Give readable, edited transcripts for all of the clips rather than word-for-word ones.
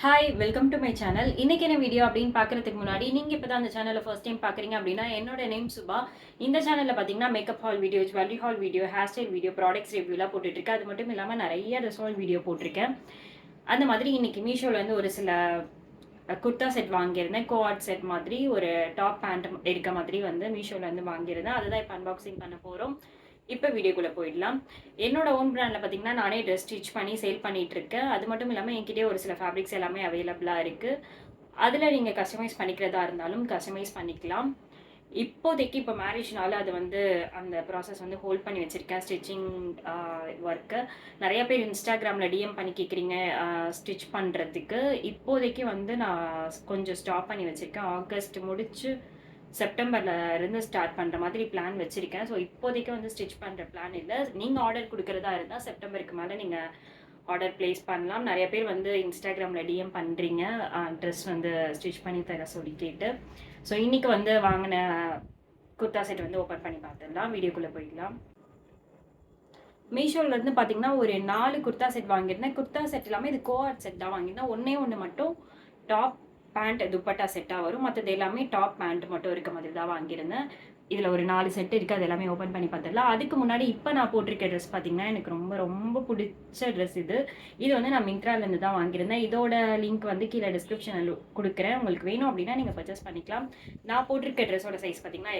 Hi welcome to my channel. இன்னைக்கு என்ன video அப்படின்னு பார்க்கறதுக்கு முன்னாடி நீங்கள் இப்போ தான் அந்த சேனலை ஃபர்ஸ்ட் டைம் பார்க்குறீங்க அப்படின்னா என்னோட நேம் சுபா. இந்த சேனலில் பார்த்தீங்கன்னா makeup haul video, jewellery haul video, hair style video, products ரிவ்யூலாம் போட்டுட்ருக்கேன். அது மட்டும் இல்லாமல் நிறைய ரிசால்ட் வீடியோ போட்டிருக்கேன். அந்த மாதிரி இன்னைக்கு மீஷோலேருந்து ஒரு சில குர்தா செட் வாங்கியிருந்தேன். கோஆட் செட் மாதிரி ஒரு டாப் பேண்ட் இருக்க மாதிரி வந்து மீஷோலேருந்து வாங்கியிருந்தேன். அதுதான் இப்போ அன்பாக்சிங் பண்ண போகிறோம். இப்போ வீடியோக்குள்ளே போயிடலாம். என்னோட ஓன் பிராண்டில் பார்த்தீங்கன்னா நானே ட்ரெஸ் ஸ்டிச் பண்ணி சேல் பண்ணிட்டு இருக்கேன். அது மட்டும் இல்லாமல் என்கிட்டயே ஒரு சில ஃபேப்ரிக்ஸ் எல்லாமே அவைலபிளாக இருக்குது. அதில் நீங்கள் கஸ்டமைஸ் பண்ணிக்கிறதா இருந்தாலும் கஸ்டமைஸ் பண்ணிக்கலாம். இப்போதைக்கு இப்போ மேரேஜ்னால அது வந்து அந்த ப்ராசஸ் வந்து ஹோல்ட் பண்ணி வச்சுருக்கேன். ஸ்டிச்சிங் ஒர்க்கு நிறைய பேர் இன்ஸ்டாகிராமில் டிஎம் பண்ணி கேட்குறீங்க ஸ்டிச் பண்ணுறதுக்கு. இப்போதைக்கு வந்து நான் கொஞ்சம் ஸ்டாப் பண்ணி வச்சுருக்கேன். ஆகஸ்ட் முடிச்சு செப்டம்பர்ல இருந்து ஸ்டார்ட் பண்ணுற மாதிரி பிளான் வச்சுருக்கேன். ஸோ இப்போதைக்கு வந்து ஸ்டிச் பண்ணுற பிளான் இல்லை. நீங்கள் ஆர்டர் கொடுக்குறதா இருந்தால் செப்டம்பருக்கு மேலே நீங்கள் ஆர்டர் ப்ளேஸ் பண்ணலாம். நிறைய பேர் வந்து இன்ஸ்டாகிராமில் டிஎம் பண்ணுறீங்க ட்ரெஸ் வந்து ஸ்டிச் பண்ணி தர சொல்லி கேட்டு. ஸோ இன்றைக்கி வந்து வாங்கின குர்தா செட் வந்து ஓப்பன் பண்ணி பார்த்துடலாம். வீடியோக்குள்ளே போயிடலாம். மீஷோலேருந்து பார்த்தீங்கன்னா ஒரு 4 குர்தா செட் வாங்கியிருந்தேன். குர்தா செட் எல்லாமே இது கோஆட் செட் தான் வாங்கியிருந்தேன். ஒன்று மட்டும் டாப் பேண்ட் துப்பட்டா செட்டாக வரும். மற்றது எல்லாமே டாப் பேண்ட் மட்டும் இருக்க மாதிரி தான் வாங்கியிருந்தேன். இதில் ஒரு 4 செட் இருக்குது. அது எல்லாமே ஓப்பன் பண்ணி பார்த்துடலாம். அதுக்கு முன்னாடி இப்போ நான் போட்டிருக்க ட்ரெஸ் பார்த்தீங்கன்னா எனக்கு ரொம்ப ரொம்ப பிடிச்ச ட்ரெஸ் இது. இது வந்து நான் மிந்த்ராலேருந்து தான் வாங்கியிருந்தேன். இதோட லிங்க் வந்து கீழே டிஸ்கிரிப்ஷனில் கொடுக்குறேன். உங்களுக்கு வேணும் அப்படின்னா நீங்கள் பர்ச்சேஸ் பண்ணிக்கலாம். நான் போட்டிருக்க ட்ரெஸ்ஸோட சைஸ் பார்த்தீங்கன்னா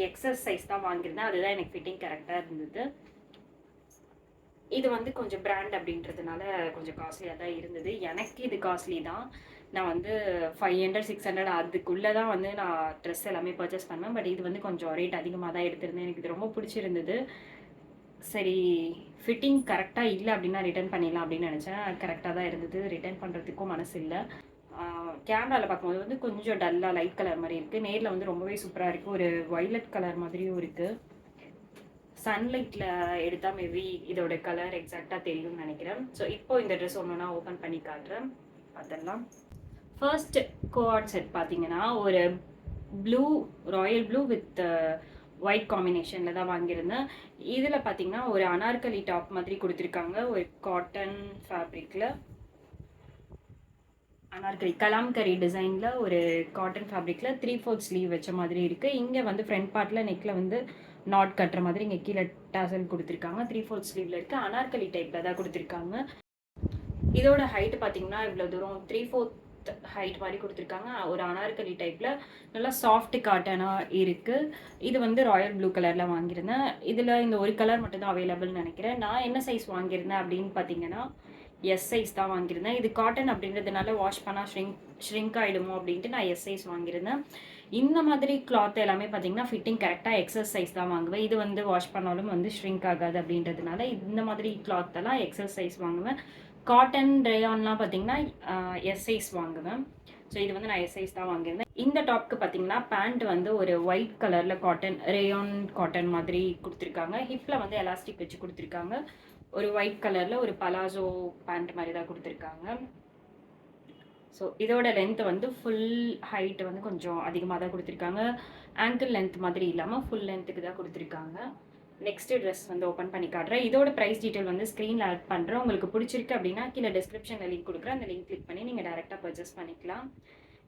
எக்ஸஸ் சைஸ் தான் வாங்கியிருந்தேன். அதுதான் எனக்கு ஃபிட்டிங் கரெக்டாக இருந்தது. இது வந்து கொஞ்சம் பிராண்ட் அப்படின்றதுனால கொஞ்சம் காஸ்ட்லியாக தான் இருந்தது. எனக்கு இது காஸ்ட்லி தான். நான் வந்து 500 600 அதுக்குள்ளே தான் வந்து நான் ட்ரெஸ் எல்லாமே பர்ச்சேஸ் பண்ணேன். பட் இது வந்து கொஞ்சம் ரேட் அதிகமாக தான் எடுத்திருந்தேன். எனக்கு இது ரொம்ப பிடிச்சிருந்தது. சரி, ஃபிட்டிங் கரெக்டாக இல்லை அப்படின்னா ரிட்டர்ன் பண்ணிடலாம் அப்படின்னு நினச்சேன். கரெக்டாக தான் இருந்தது. ரிட்டர்ன் பண்ணுறதுக்கும் மனசு இல்லை. கேமராவில் பார்க்கும்போது வந்து கொஞ்சம் டல்லாக லைட் கலர் மாதிரி இருக்குது. நேரில் வந்து ரொம்பவே சூப்பராக இருக்குது. ஒரு வைலட் கலர் மாதிரியும் இருக்குது. சன்லைட்டில் எடுத்தால் மேபி இதோட கலர் எக்ஸாக்டாக தெரியும்னு நினைக்கிறேன். ஸோ இப்போ இந்த ட்ரெஸ் ஒன்று நான் ஓப்பன் பண்ணி காட்டுறேன், பார்த்துடலாம். ஃபர்ஸ்ட் கோஆட் செட் பார்த்தீங்கன்னா ஒரு blue, Royal blue with white காம்பினேஷனில் தான் வாங்கியிருந்தேன். இதில் பார்த்தீங்கன்னா ஒரு அனார்கலி டாப் மாதிரி கொடுத்துருக்காங்க. ஒரு காட்டன் ஃபேப்ரிக்கில் அனார்கலி கலாம்கரி டிசைனில் ஒரு காட்டன் ஃபேப்ரிக்கில் 3/4 ஸ்லீவ் வச்ச மாதிரி இருக்குது. இங்கே வந்து ஃப்ரண்ட் பார்ட்டில் நெக்கில் வந்து நாட் கட்டுற மாதிரி இங்கே கீழே டாசல் கொடுத்துருக்காங்க. 3/4 ஸ்லீவில் இருக்குது. அனார்கலி டைப்பில் தான் கொடுத்துருக்காங்க. இதோட ஹைட் பார்த்தீங்கன்னா இவ்வளோ தூரம் 3/4 ஹைட் மாதிரி கொடுத்துருக்காங்க. ஒரு அனார்கலி டைப்பில் நல்லா சாஃப்ட் காட்டனாக இருக்குது. இது வந்து ராயல் ப்ளூ கலரில் வாங்கியிருந்தேன். இதில் இந்த ஒரு கலர் மட்டும் தான் அவைலபிள்னு நினைக்கிறேன். நான் என்ன சைஸ் வாங்கியிருந்தேன் அப்படின்னு பார்த்தீங்கன்னா எஸ் சைஸ் தான் வாங்கியிருந்தேன். இது காட்டன் அப்படின்றதுனால வாஷ் பண்ணால் ஷ்ரிங்க் ஆகிடுமோ அப்படின்ட்டு நான் எஸ் சைஸ் வாங்கியிருந்தேன். இந்த மாதிரி கிளாத் எல்லாமே பார்த்தீங்கன்னா ஃபிட்டிங் கரெக்டாக எக்ஸஸ் சைஸ் தான் வாங்குவேன். இது வந்து வாஷ் பண்ணாலும் வந்து ஷ்ரிங்க் ஆகாது அப்படின்றதுனால இந்த மாதிரி கிளாத்தெல்லாம் எக்ஸஸ் சைஸ் வாங்குவேன். காட்டன் ரேயான்லாம் பார்த்தீங்கன்னா எஸ் சைஸ் வாங்குவேன். ஸோ இது வந்து நான் எஸ் சைஸ் தான் வாங்கியிருந்தேன். இந்த டாப்க்கு பார்த்தீங்கன்னா பேண்ட் வந்து ஒரு ஒயிட் கலரில் காட்டன் ரேயான் காட்டன் மாதிரி கொடுத்துருக்காங்க. ஹிப்பில் வந்து எலாஸ்டிக் வச்சு கொடுத்துருக்காங்க. ஒரு ஒயிட் கலரில் ஒரு பலாசோ பேண்ட் மாதிரி தான் கொடுத்துருக்காங்க. ஸோ இதோட லென்த் வந்து ஃபுல் ஹைட்டு வந்து கொஞ்சம் அதிகமாக தான் கொடுத்துருக்காங்க. ஆங்கிள் லென்த் மாதிரி இல்லாமல் ஃபுல் லென்த்துக்கு தான் கொடுத்துருக்காங்க. நெக்ஸ்ட்டு ட்ரெஸ் வந்து ஓப்பன் பண்ணி காட்டுறேன். இதோட ப்ரைஸ் டீட்டெயில் வந்து ஸ்க்ரீனில் ஆட் பண்ணுறேன். உங்களுக்கு பிடிச்சிருக்கு அப்படின்னா கீழே டிஸ்கிரிப்ஷனில் லிங்க் கொடுக்குறேன். அந்த லிங்க் கிளிக் பண்ணி நீங்கள் டேரெக்டாக பர்ச்சேஸ் பண்ணிக்கலாம்.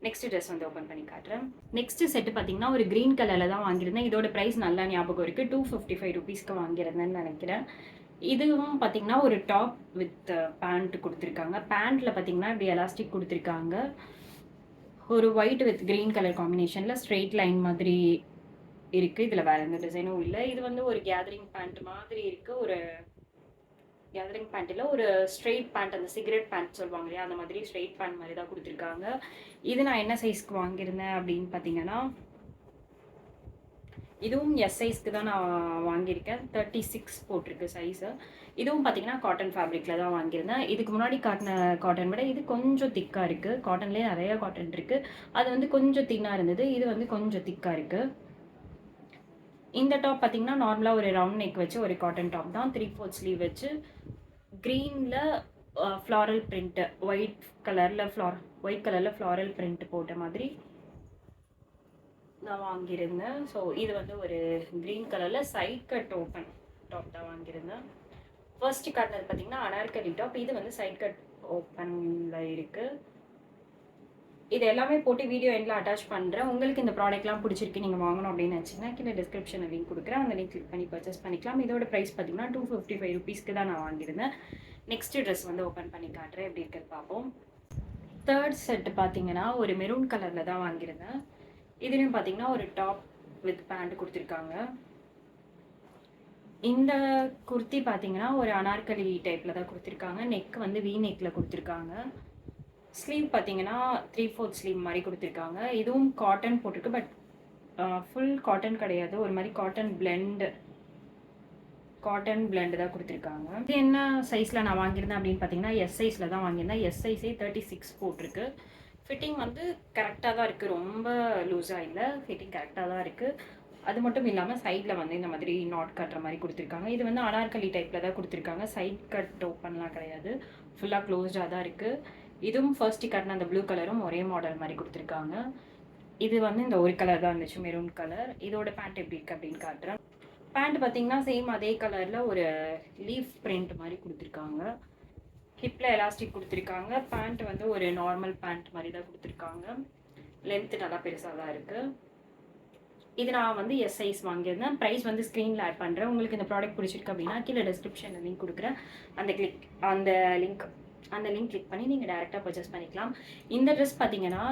நெக்ஸ்ட் ட்ரெஸ் வந்து ஓப்பன் பண்ணி காட்டுறேன். நெக்ஸ்ட் செட்டு பார்த்தீங்கன்னா ஒரு க்ரீன் கலரில் தான் வாங்கியிருந்தேன். இதோட ப்ரைஸ் நல்லா ஞாபகம் இருக்குது. 255 ருபீஸ்க்கு வாங்கியிருந்தேன்னு நினைக்கிறேன். இதுவும் பார்த்தீங்கன்னா ஒரு டாப் வித் பேண்ட் கொடுத்துருக்காங்க. பேண்ட்டில் பார்த்தீங்கன்னா இப்படி எலாஸ்டிக் கொடுத்துருக்காங்க. ஒரு ஒயிட் வித் க்ரீன் கலர் காம்பினேஷனில் ஸ்ட்ரெயிட் லைன் மாதிரி இருக்குது. இதில் வேறு எந்த டிசைனும் இல்லை. இது வந்து ஒரு கேதரிங் பேண்ட் மாதிரி இருக்குது. ஒரு கேதரிங் பேண்ட்டில் ஒரு ஸ்ட்ரெயிட் பேண்ட், அந்த சிகரெட் பேண்ட் சொல்லுவாங்க இல்லையா, அந்த மாதிரி ஸ்ட்ரெயிட் பேண்ட் மாதிரி தான் கொடுத்துருக்காங்க. இது நான் என்ன சைஸ்க்கு வாங்கியிருந்தேன் அப்படின்னு பார்த்தீங்கன்னா இதுவும் எஸ் சைஸ்க்கு தான் நான் வாங்கியிருக்கேன். 36 போட்டிருக்கு சைஸு. இதுவும் பார்த்தீங்கன்னா காட்டன் ஃபேப்ரிக்கில் தான் வாங்கியிருந்தேன். இதுக்கு முன்னாடி காட்டின காட்டன் விட இது கொஞ்சம் திக்காக இருக்குது. காட்டன்லேயே நிறையா காட்டன் இருக்குது. அது வந்து கொஞ்சம் தின்னாக இருந்தது. இது வந்து கொஞ்சம் திக்காக இருக்குது. இந்த டாப் பார்த்தீங்கன்னா நார்மலாக ஒரு ரவுண்ட் நெக் வச்சு ஒரு காட்டன் டாப் தான். 3/4 ஸ்லீவ் வச்சு க்ரீனில் ஃப்ளாரல் பிரிண்ட்டு, ஒயிட் கலரில் ஃப்ளாரல் பிரிண்ட் போட்ட மாதிரி நான் வாங்கியிருந்தேன். ஸோ இது வந்து ஒரு க்ரீன் கலரில் சைட் கட் ஓப்பன் டாப் தான் வாங்கியிருந்தேன். ஃபர்ஸ்ட் காட்டினது பார்த்தீங்கன்னா அனார்கலி டாப். இது வந்து சைட் கட் ஓப்பன்ல இருக்கு. இது எல்லாமே போட்டு வீடியோ எண்டில் அட்டாச் பண்ணுறேன். உங்களுக்கு இந்த ப்ராடக்ட்லாம் பிடிச்சிருக்கு, நீங்கள் வாங்கணும் அப்படின்னு நினச்சிங்கன்னா கீழே டிஸ்கிரிப்ஷனில் லிங்க் கொடுக்குறேன். அந்த லிங்க் கிளிக் பண்ணி பர்ச்சேஸ் பண்ணிக்கலாம். இதோட ப்ரைஸ் பார்த்தீங்கன்னா 255 ருபீஸ்க்கு தான் நான் வாங்கியிருந்தேன். நெக்ஸ்ட் ட்ரெஸ் வந்து ஓப்பன் பண்ணி காட்டுறேன், எப்படி இருக்கிறது பார்ப்போம். தேர்ட் செட் பார்த்தீங்கன்னா ஒரு மெரூன் கலரில் தான் வாங்கியிருந்தேன். இதுலேயும் பார்த்தீங்கன்னா ஒரு டாப் வித் பேண்ட் கொடுத்துருக்காங்க. இந்த குர்த்தி பார்த்தீங்கன்னா ஒரு அனார்கலி டைப்பில் தான் கொடுத்துருக்காங்க. நெக் வந்து வி நெக்கில் கொடுத்துருக்காங்க. ஸ்லீவ் பார்த்தீங்கன்னா 3/4 ஸ்லீவ் மாதிரி கொடுத்துருக்காங்க. இதுவும் காட்டன் போட்டிருக்கு, பட் ஃபுல் காட்டன் கிடையாது, ஒரு மாதிரி காட்டன் பிளெண்ட் தான் கொடுத்துருக்காங்க. இது என்ன சைஸில் நான் வாங்கியிருந்தேன் அப்படின்னு பார்த்தீங்கன்னா எஸ் சைஸில் தான் வாங்கியிருந்தேன். எஸ் சைஸே 36 போட்டிருக்கு. ஃபிட்டிங் வந்து கரெக்டாக தான் இருக்குது, ரொம்ப லூஸாக இல்லை, ஃபிட்டிங் கரெக்டாக தான் இருக்குது. அது மட்டும் இல்லாமல் சைடில் வந்து இந்த மாதிரி நாட் கட்டுற மாதிரி கொடுத்துருக்காங்க. இது வந்து அனார்கலி டைப்பில் தான் கொடுத்துருக்காங்க. சைட் கட் ஓப்பன்லாம் கிடையாது, ஃபுல்லாக க்ளோஸ்டாக தான் இருக்குது. இதுவும் ஃபர்ஸ்ட் கட்டின அந்த ப்ளூ கலரும் ஒரே மாடல் மாதிரி கொடுத்துருக்காங்க. இது வந்து இந்த ஒரு கலர் தான் இருந்துச்சு, மெரூன் கலர். இதோட பேண்ட் எப்படி இருக்குது அப்படின்னு காட்டுறேன். பேண்ட் பார்த்தீங்கன்னா சேம் அதே கலரில் ஒரு லீஃப் பிரிண்ட் மாதிரி கொடுத்துருக்காங்க. ஹிப்பில் எலாஸ்டிக் கொடுத்துருக்காங்க. பேண்ட் வந்து ஒரு நார்மல் பேண்ட் மாதிரி தான் கொடுத்துருக்காங்க. லென்த்து நல்லா பெருசாக தான் இருக்குது. இது நான் வந்து எஸ் சைஸ் வாங்கியிருந்தேன். ப்ரைஸ் வந்து ஸ்க்ரீனில் ஆட் பண்ணுறேன். உங்களுக்கு இந்த ப்ராடக்ட் பிடிச்சிருக்கு அப்படின்னா கீழே டிஸ்கிரிப்ஷனில் லிங்க் கொடுக்குறேன். அந்த லிங்க் கிளிக் பண்ணி நீங்கள் டேரெக்டாக பர்ச்சேஸ் பண்ணிக்கலாம். இந்த ட்ரெஸ் பார்த்தீங்கன்னா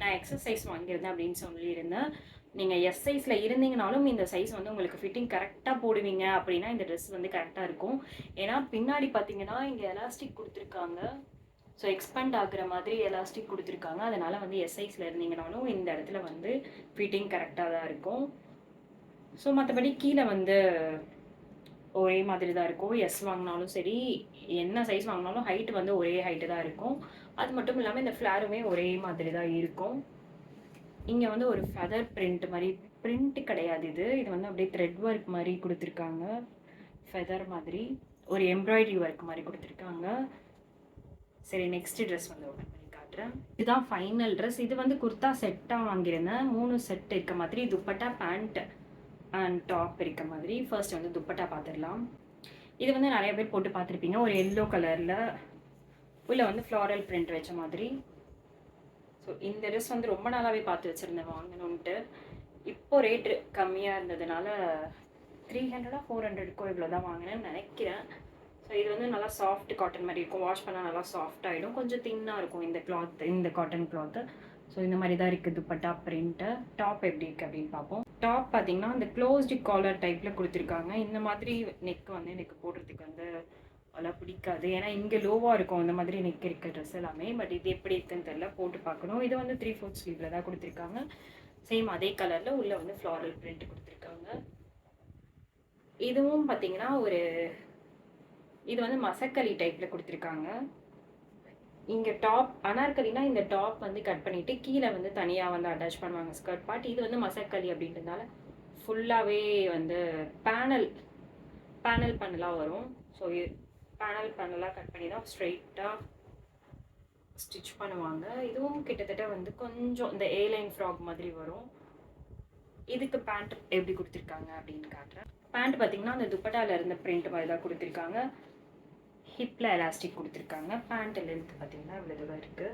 நான் எக்ஸசைஸ் வாங்கியிருந்தேன் அப்படின்னு சொல்லியிருந்தேன். நீங்கள் எஸ் சைஸில் இருந்தீங்கனாலும் இந்த சைஸ் வந்து உங்களுக்கு ஃபிட்டிங் கரெக்டாக போடுவீங்க அப்படின்னா இந்த ட்ரெஸ் வந்து கரெக்டாக இருக்கும். ஏன்னா பின்னாடி பார்த்தீங்கன்னா இங்கே எலாஸ்டிக் கொடுத்துருக்காங்க. ஸோ எக்ஸ்பேண்ட் ஆகுற மாதிரி எலாஸ்டிக் கொடுத்துருக்காங்க. அதனால் வந்து எஸ் சைஸில் இருந்தீங்கனாலும் இந்த இடத்துல வந்து ஃபிட்டிங் கரெக்டாக தான் இருக்கும். ஸோ மற்றபடி கீழே வந்து ஒரே மாதிரி தான் இருக்கும். எஸ் வாங்கினாலும் சரி, என்ன சைஸ் வாங்கினாலும் ஹைட் வந்து ஒரே ஹைட்டு தான் இருக்கும். அது மட்டும் இல்லாமல் இந்த ஃப்ளாருமே ஒரே மாதிரி தான் இருக்கும். இங்கே வந்து ஒரு ஃபெதர் பிரிண்ட் மாதிரி, பிரிண்ட் கிடையாது இது வந்து அப்படியே த்ரெட் ஒர்க் மாதிரி கொடுத்துருக்காங்க. ஃபெதர் மாதிரி ஒரு எம்ப்ராய்டரி ஒர்க் மாதிரி கொடுத்துருக்காங்க. சரி, நெக்ஸ்ட் ட்ரெஸ் வந்து ஓப்பன் பண்ணி காட்டுறேன். இதுதான் ஃபைனல் ட்ரெஸ். இது வந்து குர்த்தா செட்டாக வாங்கியிருந்தேன். 3 செட் இருக்க மாதிரி, துப்பட்டா, பேண்ட் அண்ட் டாப் இருக்க மாதிரி. ஃபர்ஸ்ட் வந்து துப்பட்டா பார்த்துடலாம். இது வந்து நிறைய பேர் போட்டு பார்த்துருப்பீங்க. ஒரு எல்லோ கலரில் உள்ள வந்து ஃப்ளாரல் பிரிண்ட் வச்ச மாதிரி. ஸோ இந்த ட்ரெஸ் வந்து ரொம்ப நாளாகவே பார்த்து வச்சுருந்தேன் வாங்கணுன்ட்டு. இப்போ ரேட்டு கம்மியாக இருந்ததுனால 300 400க்கோ இவ்வளோ தான் வாங்கினேன்னு நினைக்கிறேன். ஸோ இது வந்து நல்லா சாஃப்ட் காட்டன் மாதிரி இருக்கும். வாஷ் பண்ணால் நல்லா சாஃப்ட் ஆகிடும். கொஞ்சம் தின்னாக இருக்கும் இந்த காட்டன் கிளாத்து. ஸோ இந்த மாதிரி தான் இருக்குது துப்பட்டா பிரிண்ட்டு. டாப் எப்படி இருக்குது அப்படின்னு பார்ப்போம். டாப் பார்த்தீங்கன்னா இந்த க்ளோஸ்டு காலர் டைப்பில் கொடுத்துருக்காங்க. இந்த மாதிரி நெக் வந்து எனக்கு போடுறதுக்கு வந்து அவ்வளோ பிடிக்காது. ஏன்னா இங்கே லோவாக இருக்கும் இந்த மாதிரி நெக் இருக்க ட்ரெஸ் எல்லாமே. பட் இது எப்படி இருக்குன்னு தெரியல, போட்டு பார்க்கணும். இது வந்து 3/4 ஸ்லீவில் தான் கொடுத்துருக்காங்க. சேம் அதே கலரில் உள்ளே வந்து ஃப்ளாரல் பிரிண்ட் கொடுத்துருக்காங்க. இதுவும் பார்த்தீங்கன்னா இது வந்து மசக்கலி டைப்பில் கொடுத்துருக்காங்க. இங்கே டாப் அனார்கலினா இந்த டாப் வந்து கட் பண்ணிவிட்டு கீழே வந்து தனியாக வந்து அட்டாச் பண்ணுவாங்க ஸ்கர்ட் பார்ட். இது வந்து மசக்கலி அப்படின்றதுனால ஃபுல்லாகவே வந்து பேனல் பண்ணலாக வரும். ஸோ பேனலாக கட் பண்ணி தான் ஸ்ட்ரெயிட்டாக ஸ்டிச் பண்ணுவாங்க. இதுவும் கிட்டத்தட்ட வந்து கொஞ்சம் இந்த ஏலைன் ஃப்ராக் மாதிரி வரும். இதுக்கு பேண்ட் எப்படி கொடுத்துருக்காங்க அப்படின்னு காட்டுறேன். பேண்ட் பார்த்தீங்கன்னா அந்த துப்பட்டாவில் இருந்த பிரிண்ட் மாதிரி தான் கொடுத்துருக்காங்க. ஹிப்பில் எலாஸ்டிக் கொடுத்துருக்காங்க. பேண்ட் லென்த் பார்த்தீங்கன்னா இவ்வளோ தூரம் இருக்குது.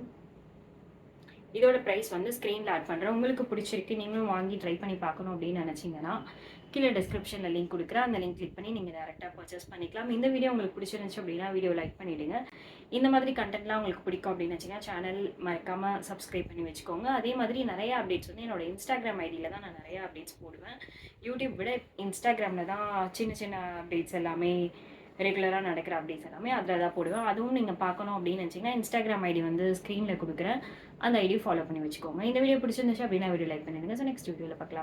இதோட ப்ரைஸ் வந்து ஸ்க்ரீனில் ஆட் பண்ணுறேன். உங்களுக்கு பிடிச்சிருக்கு, நீங்களும் வாங்கி ட்ரை பண்ணி பார்க்கணும் அப்படின்னு நினச்சிங்கன்னா கீழே டிஸ்கிரிப்ஷனில் லிங்க் கொடுக்குறேன். அந்த லிங்க் கிளிக் பண்ணி நீங்கள் டேரெக்டாக பர்ச்சேஸ் பண்ணிக்கலாம். இந்த வீடியோ உங்களுக்கு பிடிச்சிருந்துச்சு அப்படின்னா வீடியோ லைக் பண்ணிவிடுங்க. இந்த மாதிரி கண்டென்ட்லாம் உங்களுக்கு பிடிக்கும் அப்படின்னு வச்சிங்கன்னா சேனல் மறக்காமல் சப்ஸ்கிரைப் பண்ணி வச்சுக்கோங்க. அதே மாதிரி நிறைய அப்டேட்ஸ் வந்து என்னோட இன்ஸ்டாகிராம் ஐடியில் தான் நான் நிறைய அப்டேட்ஸ் போடுவேன். யூடியூப் விட இன்ஸ்டாகிராமில் தான் சின்ன சின்ன அப்டேட்ஸ் எல்லாமே, ரெகுலராக நடக்கிற அப்டேட்ஸ் எல்லாமே அதில் தான் போடுவேன். அதுவும் நீங்கள் பார்க்கணும் அப்படின்னு நினச்சிங்கன்னா இன்ஸ்டாகிராம் ஐடி வந்து ஸ்க்ரீனில் கொடுக்குறேன். அந்த ஐடி ஃபாலோ பண்ணி வச்சுக்கோங்க. இந்த வீடியோ பிடிச்சிருந்துச்சு அப்படின்னா வீடியோ லைக் பண்ணிடுங்க. ஸோ நெக்ஸ்ட் வீடியோவில் பார்க்கலாம்.